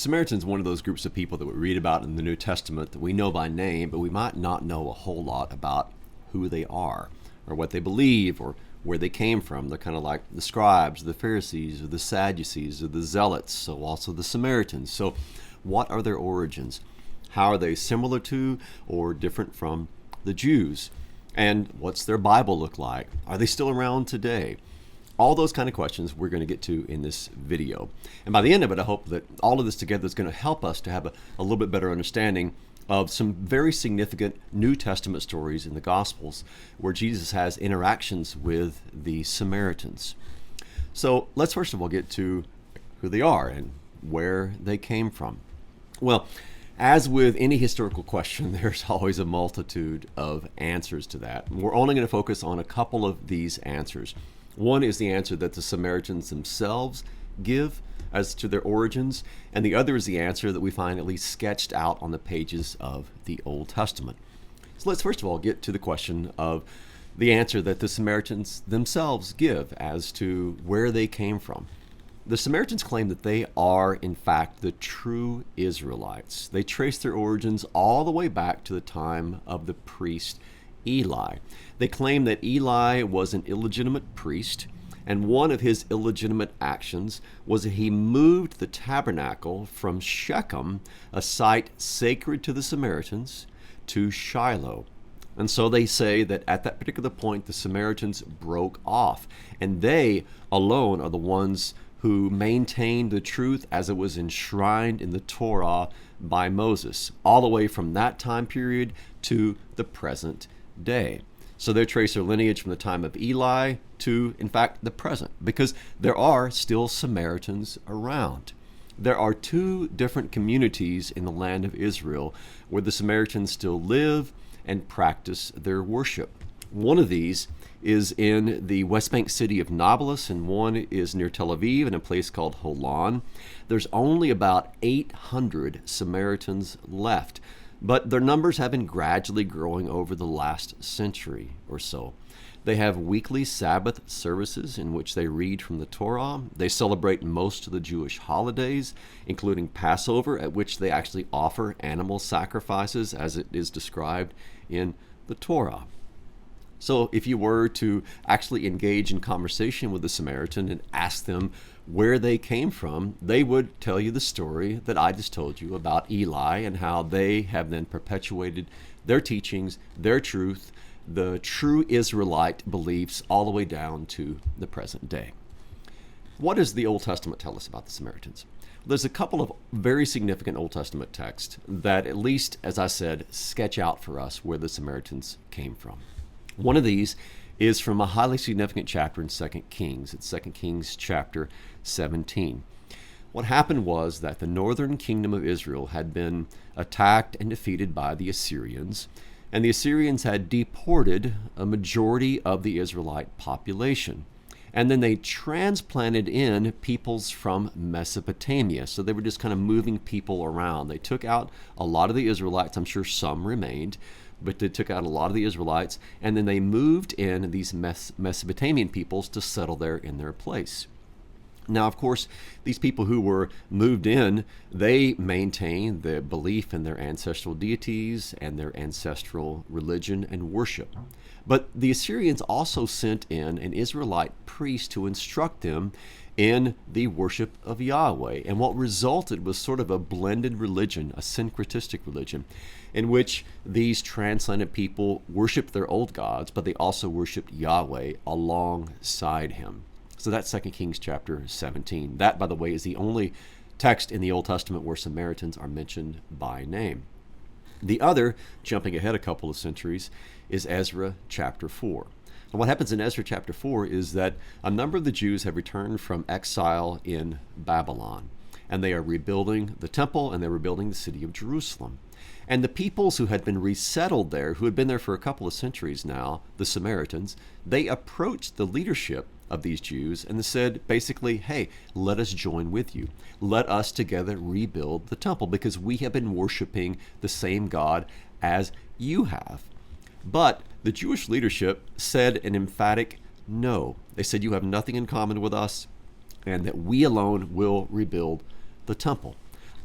Samaritans, one of those groups of people that we read about in the New Testament that we know by name, but we might not know a whole lot about who they are or what they believe or where they came from. They're kind of like the scribes, the Pharisees, or the Sadducees, or the Zealots, so also the Samaritans. So what are their origins? How are they similar to or different from the Jews? And what's their Bible look like? Are they still around today? All those kind of questions we're going to get to in this video. And by the end of it, I hope that all of this together is going to help us to have a little bit better understanding of some very significant New Testament stories in the Gospels where Jesus has interactions with the Samaritans. So let's first of all get to who they are and where they came from. Well, as with any historical question, there's always a multitude of answers to that. We're only going to focus on a couple of these answers. One is the answer that the Samaritans themselves give as to their origins, and the other is the answer that we find at least sketched out on the pages of the Old Testament. So let's first of all get to the question of the answer that the Samaritans themselves give as to where they came from. The Samaritans claim that they are, in fact, the true Israelites. They trace their origins all the way back to the time of the priest Eli. They claim that Eli was an illegitimate priest, and one of his illegitimate actions was that he moved the tabernacle from Shechem, a site sacred to the Samaritans, to Shiloh. And so they say that at that particular point, the Samaritans broke off, and they alone are the ones who maintained the truth as it was enshrined in the Torah by Moses, all the way from that time period to the present day. So they trace their lineage from the time of Eli to, in fact, the present, because there are still Samaritans around. There are two different communities in the land of Israel where the Samaritans still live and practice their worship. One of these is in the West Bank city of Nablus, and one is near Tel Aviv in a place called Holon. There's only about 800 Samaritans left, but their numbers have been gradually growing over the last century or so. They have weekly Sabbath services in which they read from the Torah. They celebrate most of the Jewish holidays, including Passover, at which they actually offer animal sacrifices as it is described in the Torah. So if you were to actually engage in conversation with the Samaritan and ask them where they came from, they would tell you the story that I just told you about Eli and how they have then perpetuated their teachings, their truth, the true Israelite beliefs all the way down to the present day. What does the Old Testament tell us about the Samaritans? There's a couple of very significant Old Testament texts that, at least, as I said, sketch out for us where the Samaritans came from. One of these is from a highly significant chapter in 2 Kings. It's 2 Kings chapter 17. What happened was that the northern kingdom of Israel had been attacked and defeated by the Assyrians, and the Assyrians had deported a majority of the Israelite population. And then they transplanted in peoples from Mesopotamia. So they were just kind of moving people around. They took out a lot of the Israelites. I'm sure some remained, but they took out a lot of the Israelites, and then they moved in these Mesopotamian peoples to settle there in their place. Now, of course, these people who were moved in, they maintained the belief in their ancestral deities and their ancestral religion and worship. But the Assyrians also sent in an Israelite priest to instruct them in the worship of Yahweh. And what resulted was sort of a blended religion, a syncretistic religion, in which these transplanted people worshiped their old gods, but they also worshiped Yahweh alongside him. So that's 2 Kings chapter 17. That, by the way, is the only text in the Old Testament where Samaritans are mentioned by name. The other, jumping ahead a couple of centuries, is Ezra chapter 4. And what happens in Ezra chapter 4 is that a number of the Jews have returned from exile in Babylon, and they are rebuilding the temple and they're rebuilding the city of Jerusalem. And the peoples who had been resettled there, who had been there for a couple of centuries now, the Samaritans, they approached the leadership of these Jews and said basically, hey, let us join with you. Let us together rebuild the temple because we have been worshiping the same God as you have. But the Jewish leadership said an emphatic no. They said, you have nothing in common with us and that we alone will rebuild the temple.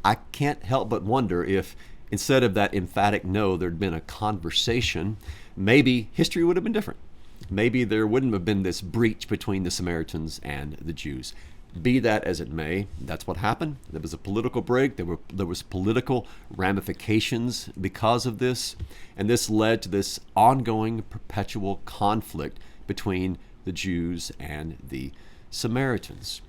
I can't help but wonder if instead of that emphatic no, there'd been a conversation, maybe history would have been different. Maybe there wouldn't have been this breach between the Samaritans and the Jews. Be that as it may, that's what happened. There was a political break. There was political ramifications because of this, and this led to this ongoing, perpetual conflict between the Jews and the Samaritans.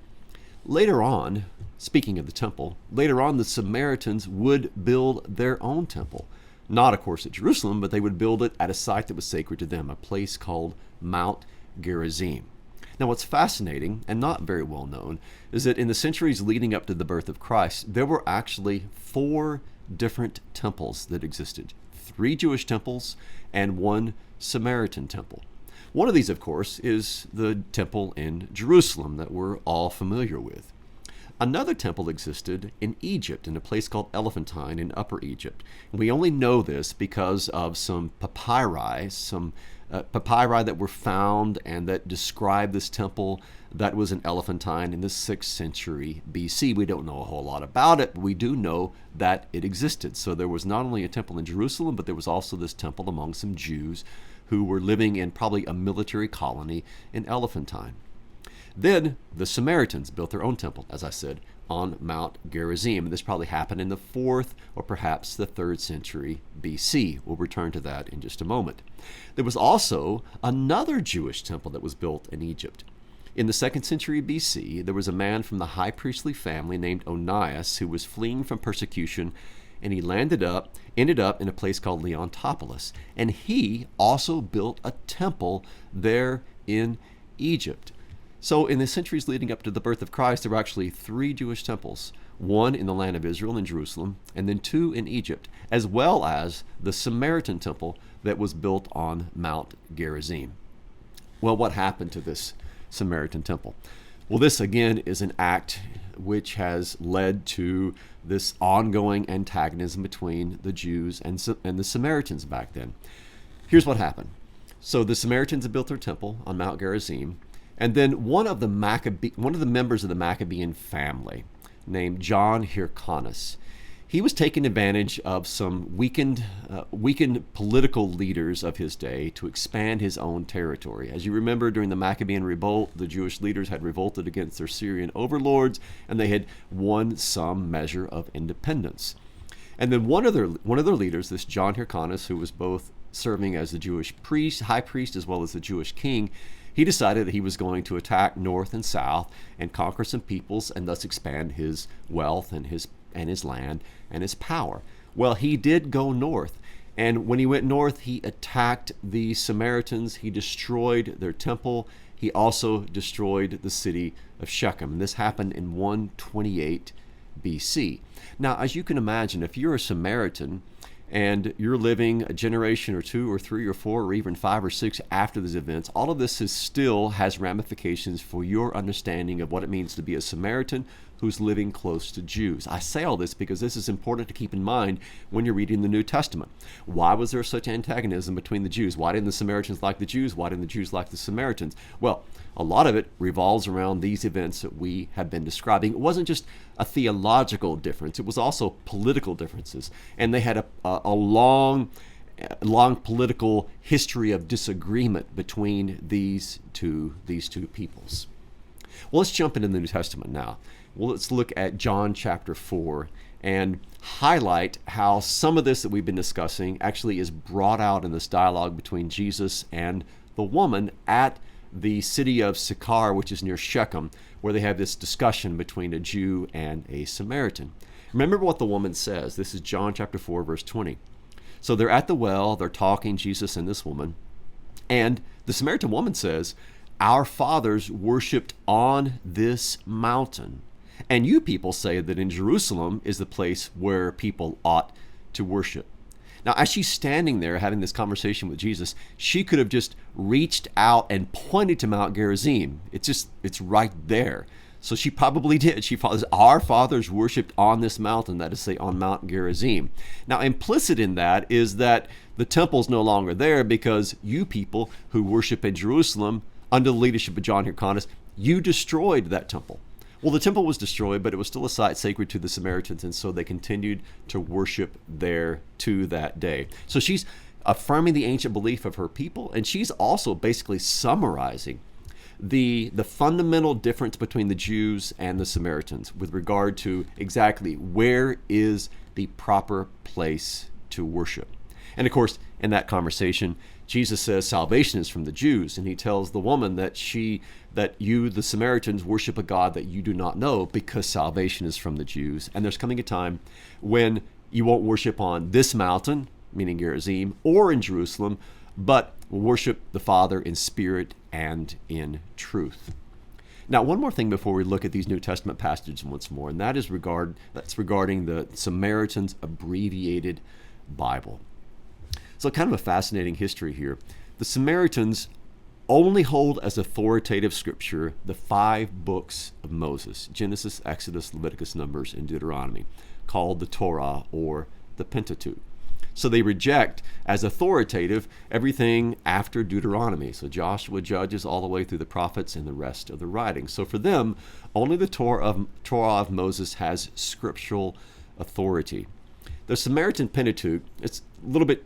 Later on, speaking of the temple, later on the Samaritans would build their own temple. Not, of course, at Jerusalem, but they would build it at a site that was sacred to them, a place called Mount Gerizim. Now, what's fascinating and not very well known is that in the centuries leading up to the birth of Christ, there were actually 4 different temples that existed. 3 Jewish temples and 1 Samaritan temple. One of these, of course, is the temple in Jerusalem that we're all familiar with. Another temple existed in Egypt, in a place called Elephantine in Upper Egypt. And we only know this because of some papyri that were found and that describe this temple that was in Elephantine in the 6th century BC. We don't know a whole lot about it, but we do know that it existed. So there was not only a temple in Jerusalem, but there was also this temple among some Jews who were living in probably a military colony in Elephantine. Then the Samaritans built their own temple, as I said, on Mount Gerizim. And this probably happened in the 4th or perhaps the 3rd century BC. We'll return to that in just a moment. There was also another Jewish temple that was built in Egypt. In the 2nd century BC, there was a man from the high priestly family named Onias who was fleeing from persecution, and he ended up in a place called Leontopolis. And he also built a temple there in Egypt. So in the centuries leading up to the birth of Christ, there were actually 3 Jewish temples, 1 in the land of Israel in Jerusalem, and then 2 in Egypt, as well as the Samaritan temple that was built on Mount Gerizim. Well, what happened to this Samaritan temple? Well, this again is an act which has led to this ongoing antagonism between the Jews and the Samaritans back then. Here's what happened. So the Samaritans had built their temple on Mount Gerizim, and then one of the members of the Maccabean family, named John Hyrcanus, he was taking advantage of some weakened political leaders of his day to expand his own territory. As you remember, during the Maccabean revolt, the Jewish leaders had revolted against their Syrian overlords, and they had won some measure of independence. And then one of their leaders, this John Hyrcanus, who was both serving as the Jewish high priest as well as the Jewish king, he decided that he was going to attack north and south and conquer some peoples and thus expand his wealth and his land and his power. Well, he did go north, and when he went north, he attacked the Samaritans. He destroyed their temple. He also destroyed the city of Shechem. And this happened in 128 BC. Now, as you can imagine, if you're a Samaritan and you're living a generation or 2 or 3 or 4 or even 5 or 6 after these events, all of this still has ramifications for your understanding of what it means to be a Samaritan who's living close to Jews. I say all this because this is important to keep in mind when you're reading the New Testament. Why was there such antagonism between the Jews? Why didn't the Samaritans like the Jews? Why didn't the Jews like the Samaritans? Well, a lot of it revolves around these events that we have been describing. It wasn't just a theological difference. It was also political differences. And they had a long political history of disagreement between these two peoples. Well, let's jump into the New Testament now. Well, let's look at John chapter 4 and highlight how some of this that we've been discussing actually is brought out in this dialogue between Jesus and the woman at the city of Sychar, which is near Shechem, where they have this discussion between a Jew and a Samaritan. Remember what the woman says. This is John chapter 4, verse 20. So they're at the well, they're talking, Jesus and this woman, and the Samaritan woman says, "Our fathers worshipped on this mountain, and you people say that in Jerusalem is the place where people ought to worship." Now, as she's standing there having this conversation with Jesus, she could have just reached out and pointed to Mount Gerizim. It's right there. So she probably did. Our fathers worshipped on this mountain, that is to say, on Mount Gerizim. Now, implicit in that is that the temple's no longer there because you people who worship in Jerusalem, under the leadership of John Hyrcanus, you destroyed that temple. Well, the temple was destroyed, but it was still a site sacred to the Samaritans, and so they continued to worship there to that day. So she's affirming the ancient belief of her people, and she's also basically summarizing the fundamental difference between the Jews and the Samaritans with regard to exactly where is the proper place to worship. And of course, in that conversation, Jesus says salvation is from the Jews, and he tells the woman that you, the Samaritans, worship a God that you do not know because salvation is from the Jews. And there's coming a time when you won't worship on this mountain, meaning Gerizim, or in Jerusalem, but will worship the Father in spirit and in truth. Now, one more thing before we look at these New Testament passages once more, and that's regarding the Samaritan's Abbreviated Bible. So kind of a fascinating history here. The Samaritans only hold as authoritative scripture the 5 books of Moses: Genesis, Exodus, Leviticus, Numbers, and Deuteronomy, called the Torah or the Pentateuch. So they reject as authoritative everything after Deuteronomy. So Joshua, Judges, all the way through the prophets and the rest of the writings. So for them, only the Torah of Moses has scriptural authority. The Samaritan Pentateuch, it's a little bit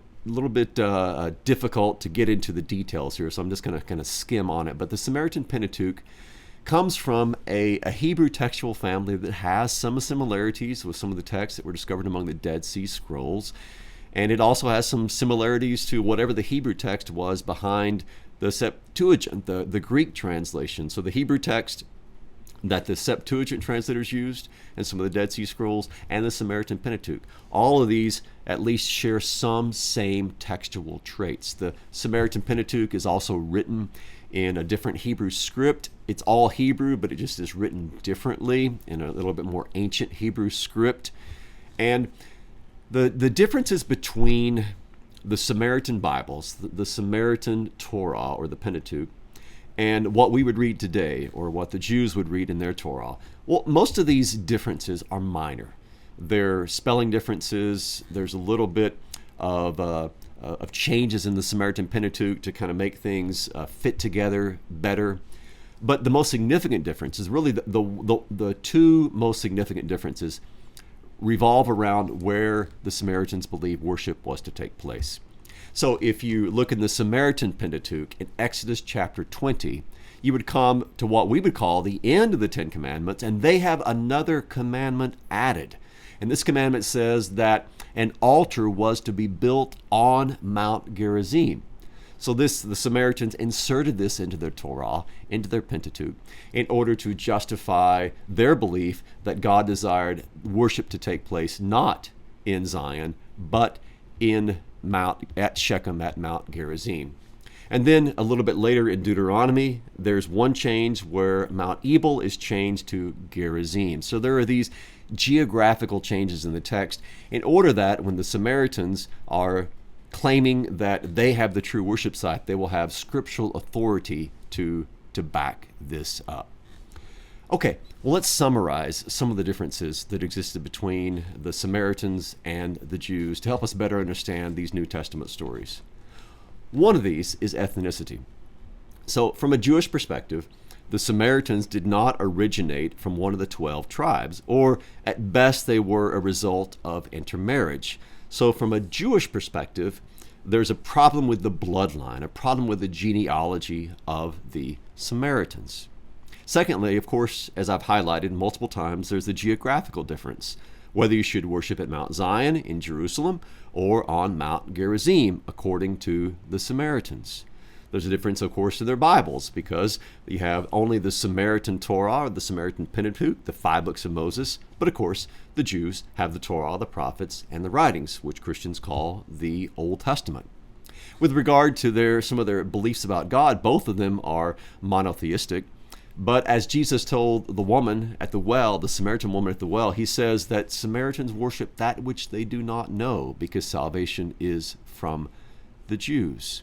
difficult to get into the details here, so I'm just going to kind of skim on it. But the Samaritan Pentateuch comes from a Hebrew textual family that has some similarities with some of the texts that were discovered among the Dead Sea Scrolls. And it also has some similarities to whatever the Hebrew text was behind the Septuagint, the Greek translation. So the Hebrew text that the Septuagint translators used and some of the Dead Sea Scrolls and the Samaritan Pentateuch. All of these at least share some same textual traits. The Samaritan Pentateuch is also written in a different Hebrew script. It's all Hebrew, but it just is written differently in a little bit more ancient Hebrew script. And the differences between the Samaritan Bibles, the Samaritan Torah or the Pentateuch, and what we would read today, or what the Jews would read in their Torah, well, most of these differences are minor. They're spelling differences. There's a little bit of changes in the Samaritan Pentateuch to kind of make things fit together better. But the most significant difference is really the 2 most significant differences revolve around where the Samaritans believed worship was to take place. So if you look in the Samaritan Pentateuch in Exodus chapter 20, you would come to what we would call the end of the 10 Commandments, and they have another commandment added. And this commandment says that an altar was to be built on Mount Gerizim. So the Samaritans inserted this into their Torah, into their Pentateuch, in order to justify their belief that God desired worship to take place not in Zion, but at Shechem at Mount Gerizim. And then a little bit later in Deuteronomy, there's one change where Mount Ebal is changed to Gerizim. So there are these geographical changes in the text in order that when the Samaritans are claiming that they have the true worship site, they will have scriptural authority to back this up. Okay, well, let's summarize some of the differences that existed between the Samaritans and the Jews to help us better understand these New Testament stories. One of these is ethnicity. So from a Jewish perspective, the Samaritans did not originate from one of the 12 tribes, or at best they were a result of intermarriage. So from a Jewish perspective, there's a problem with the bloodline, a problem with the genealogy of the Samaritans. Secondly, of course, as I've highlighted multiple times, there's the geographical difference, whether you should worship at Mount Zion in Jerusalem or on Mount Gerizim, according to the Samaritans. There's a difference, of course, in their Bibles, because you have only the Samaritan Torah or the Samaritan Pentateuch, the 5 books of Moses, but of course, the Jews have the Torah, the prophets, and the writings, which Christians call the Old Testament. With regard to some of their beliefs about God, both of them are monotheistic. But as Jesus told the woman at the well, the Samaritan woman at the well, he says that Samaritans worship that which they do not know, because salvation is from the Jews.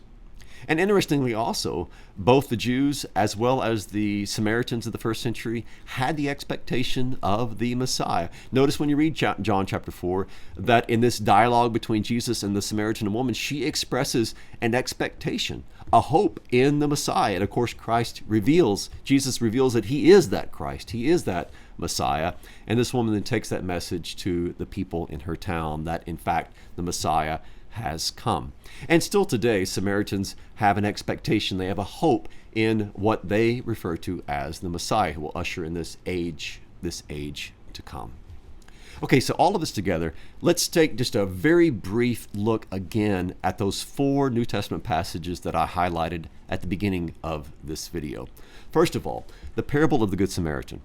And interestingly also, both the Jews as well as the Samaritans of the first century had the expectation of the Messiah. Notice when you read John chapter 4 that in this dialogue between Jesus and the Samaritan woman, she expresses an expectation, a hope in the Messiah. And of course, Jesus reveals that he is that Christ. He is that Messiah. And this woman then takes that message to the people in her town that in fact the Messiah has come. And still today, Samaritans have an expectation, they have a hope in what they refer to as the Messiah, who will usher in this age to come. Okay, so all of this together, let's take just a very brief look again at those 4 New Testament passages that I highlighted at the beginning of this video. First of all, the parable of the Good Samaritan.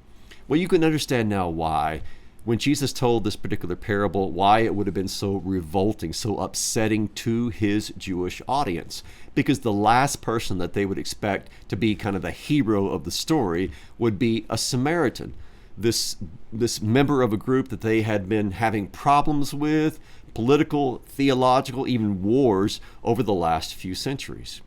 Well, you can understand now why, when Jesus told this particular parable, why it would have been so revolting, so upsetting to his Jewish audience. Because the last person that they would expect to be kind of the hero of the story would be a Samaritan, this member of a group that they had been having problems with, political, theological, even wars over the last few centuries.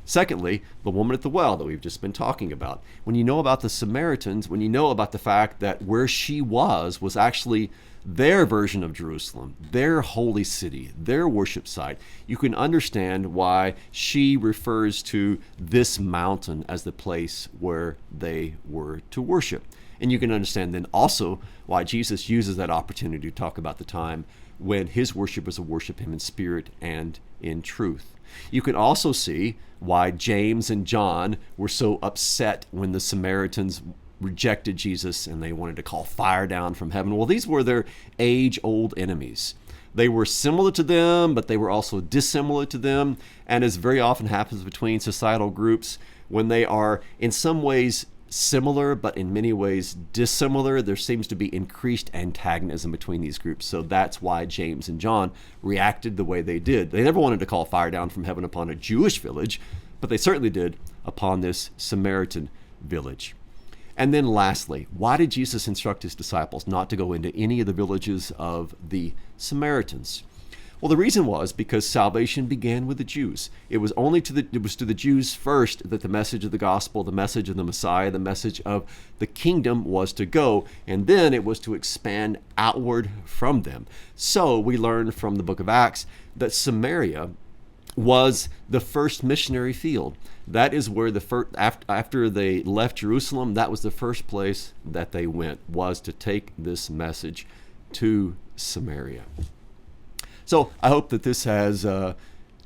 Secondly, the woman at the well that we've just been talking about. When you know about the Samaritans, when you know about the fact that where she was actually their version of Jerusalem, their holy city, their worship site, you can understand why she refers to this mountain as the place where they were to worship. And you can understand then also why Jesus uses that opportunity to talk about the time when his worshipers will worship him in spirit and in truth. You can also see why James and John were so upset when the Samaritans rejected Jesus and they wanted to call fire down from heaven. Well, these were their age-old enemies. They were similar to them, but they were also dissimilar to them. And as very often happens between societal groups, when they are in some ways similar, but in many ways dissimilar, there seems to be increased antagonism between these groups. So that's why James and John reacted the way they did. They never wanted to call fire down from heaven upon a Jewish village, but they certainly did upon this Samaritan village. And then lastly, why did Jesus instruct his disciples not to go into any of the villages of the Samaritans? Well, the reason was because salvation began with the Jews. It was to the Jews first that the message of the gospel, the message of the Messiah, the message of the kingdom was to go, and then it was to expand outward from them. So we learn from the book of Acts that Samaria was the first missionary field. That is where after they left Jerusalem, that was the first place that they went, was to take this message to Samaria. So I hope that this has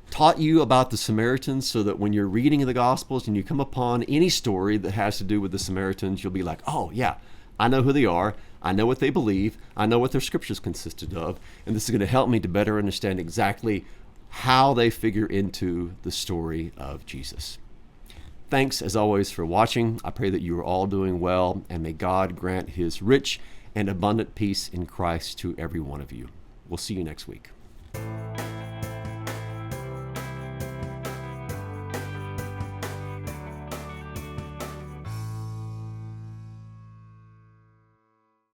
taught you about the Samaritans so that when you're reading the Gospels and you come upon any story that has to do with the Samaritans, you'll be like, oh yeah, I know who they are. I know what they believe. I know what their scriptures consisted of. And this is going to help me to better understand exactly how they figure into the story of Jesus. Thanks, as always, for watching. I pray that you are all doing well, and may God grant his rich and abundant peace in Christ to every one of you. We'll see you next week.